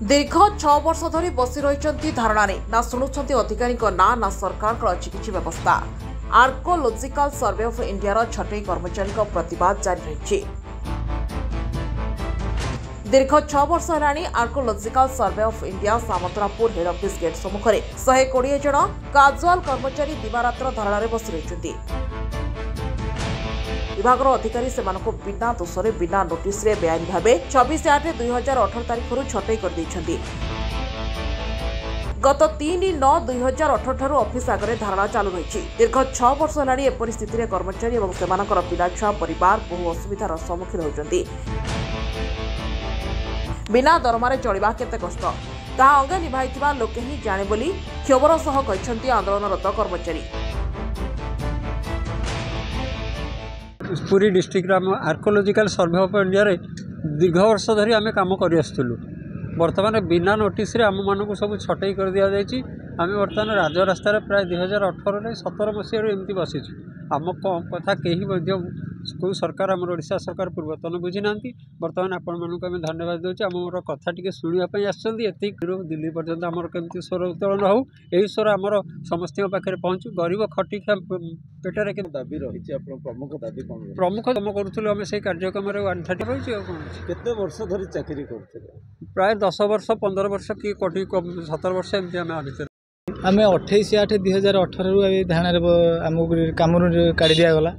दीर्घ 6 वर्ष धरी बसी रही धारणा ना शुणुंट अधिकारी ना ना सरकार अच्छी किसी व्यवस्था। आर्कोलोजिकल सर्वे ऑफ इंडिया छटई कर्मचारी प्रतिवाद जारी रही। दीर्घ 6 वर्ष है archaeological survey of India Samantarapur head office gate सम्मुखें 120 जन काजुआल कर्मचारी दिवारात्र धारणा बसी रही। विभाग अधिकारी से बिना दोषरे बिना नोटिस रे बेआईन भाव 26/8/2018 तारीख छटई कर दैछन्ती। गत 3/9/2018 ठारू ऑफिस आगे धारणा चालू रही। दीर्घ 6 वर्ष है एपरी स्थित कर्मचारी और सेमानकर पिला छुआ परिवार बहु असुविधार सम्मुखीन होती। बिना दरमारे चलिबा केते कष्ट ताहा अंगे निभाइथिबा लोके ही जाने बोली क्षोभर सह कहछन्ती आंदोलनरत कर्मचारी। पूरी डिस्ट्रिक्ट आर्कोलोजिकल सर्वे ऑफ इंडिया रे दीर्घ वर्ष धरी आम कम कर बर्तमान बिना नोटिस रे आम मानक सब छटई कर दि जाएगी। आम बर्तमान राजरास्तार प्राय 2018 17 मसीह एमती बसीचु। आम कथा कहीं कौ सरकार आम ओडिशा सरकार पूर्वतन बुझी ना। बर्तमान आपण मानक आम धन्यवाद दूसरे आमर कथा टी शुणापी आसती दिल्ली पर्यटन आमर केमती स्वर उत्तोलन हो यही स्वर आमर समस्त पाखे पहुँचू। गरीब खटी पेटर के दाबी रही प्रमुख दाबी कौन प्रमुख कम करूँ आम से कार्यक्रम 130 रही। केते वर्ष धरी चाकरी करते प्राय 10 वर्ष 15 वर्ष कि कोटी 17 वर्ष एमती आम भितर आम 28/8/2018 धारणा आमको कम काढ़ी दिगला।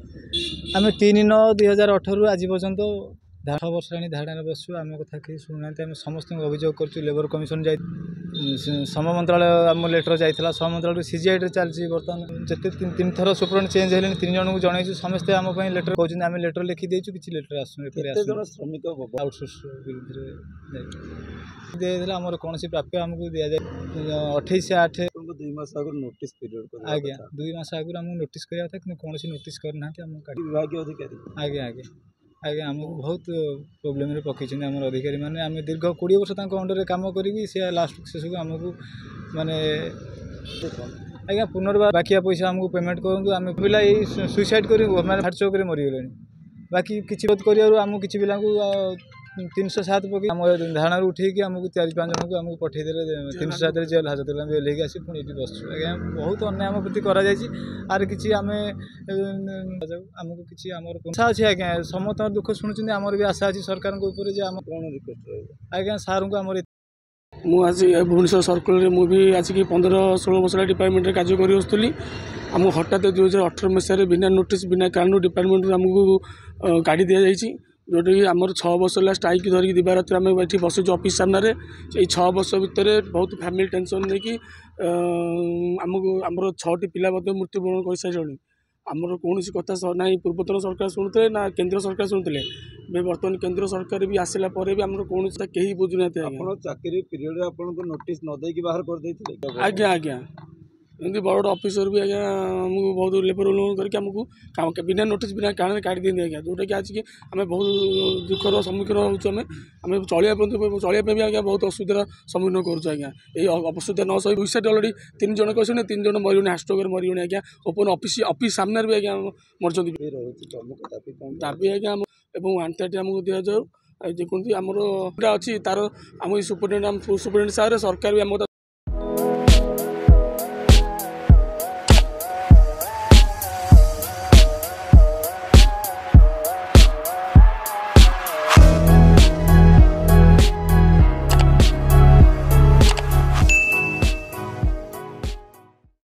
आम 3/9/2018 आज पर्यंत 10 वर्ष धारणा बसु। आम कथा कहीं शुणुना आम समस्त अभियोग कर लेबर कमिशन जा श्रम मंत्रालय आम लेटर जाइला। श्रम मंत्रालय सीजीआई चलती बर्तमान जिते 3 थर सुपरिटेंडेंट चेंज है 3 जन को जनईचु समस्ते आम लेटर कहते आम लेटर लिखी देचु किसी लेटर श्रमिक आउटसोर्स विरुद्ध आमर कौन प्राप्य आमको दि जाए 28/8 2 मास आगे नोटिस पीरियड आज्ञा 2 मास आगे आमको नोटिस करा था कि कौन नोटिस करना विभाग अधिकारी आज्ञा आज्ञा आज्ञा आमको बहुत प्रोब्लेम पकई आम अधिकारी मैंने आम दीर्घ 20 वर्ष अंडर कम करी से लास्ट शेष आमको माने आज्ञा पुनर्बार बाकी पैसा आमको पेमेंट करूँ। आम पिला सुइसाइड कर हार्ट चौक मरीगले बाकी किसी बोध कर आमको किसी पिला 307 पकड़ आम धारणा उठे आमको 4-5 जन को आमको पठेदेले 307 जेल हाजत लेके आसी पुणी ये बसु। आज्ञा बहुत अन्याय आम प्रति करा आर कि आमको किसी आमर आशा अच्छे आज्ञा समस्त दुख शुणुं आमर भी आशा अच्छी सरकार कौन रिक्वेस्ट रही आज्ञा सार को आम मुझे भुवनेश्वर सर्कल मुझे आसिक 15-16 वर्ष डिपार्टमेंट में कार्य करी आम हठात 2018 मसीह बिना नोटिस बिना कारण डिपार्टमेंट आमको गाड़ी दि जाइए जोटा कि आमर 6 वर्ष है स्ट्राइक धरिकी दिवारात्र आम ये बसुँ ऑफिस सामने। ये 6 वर्ष भितर बहुत फैमिली टेंशन नहीं कि आमको आमर 6टी पिला मृत्युवरण कर सारे आमर कौन कथा ना पूर्वतन सरकार शुणुते ना केंद्र सरकार शुणुते। बर्तमान केंद्र सरकार भी आसला पर भी आमर कौन कहीं बुझुना चाकरी पीरियड आप नोटिस न देकी बाहर कर देते। आज्ञा आज्ञा एमती बड़ बड़ ऑफिसर भी आज्ञा आमको बहुत लेबर करके आमको बिना नोटिस बिना कारण काढ़ी दिखती आज्ञा जोटा कि आज की आम बहुत दुखर सम्मुखीन होमें आम चलिए भी आज्ञा बहुत असुविधार सम्मुखीन करुँ। आज्ञा ये असुविधा न सही सुइसाइड अलरेडी 3 जन कहते 3 जन मरीगुण हार्टस्ट्रोक मरीगुण आज्ञा ओपन ऑफिस सामने भी आज्ञा मरचंदी दाबी आज्ञा और 130 आमको दि जाऊ। जेकि आमर अच्छी तार आम सुपरिटेंडेंट सारे सरकार भी आम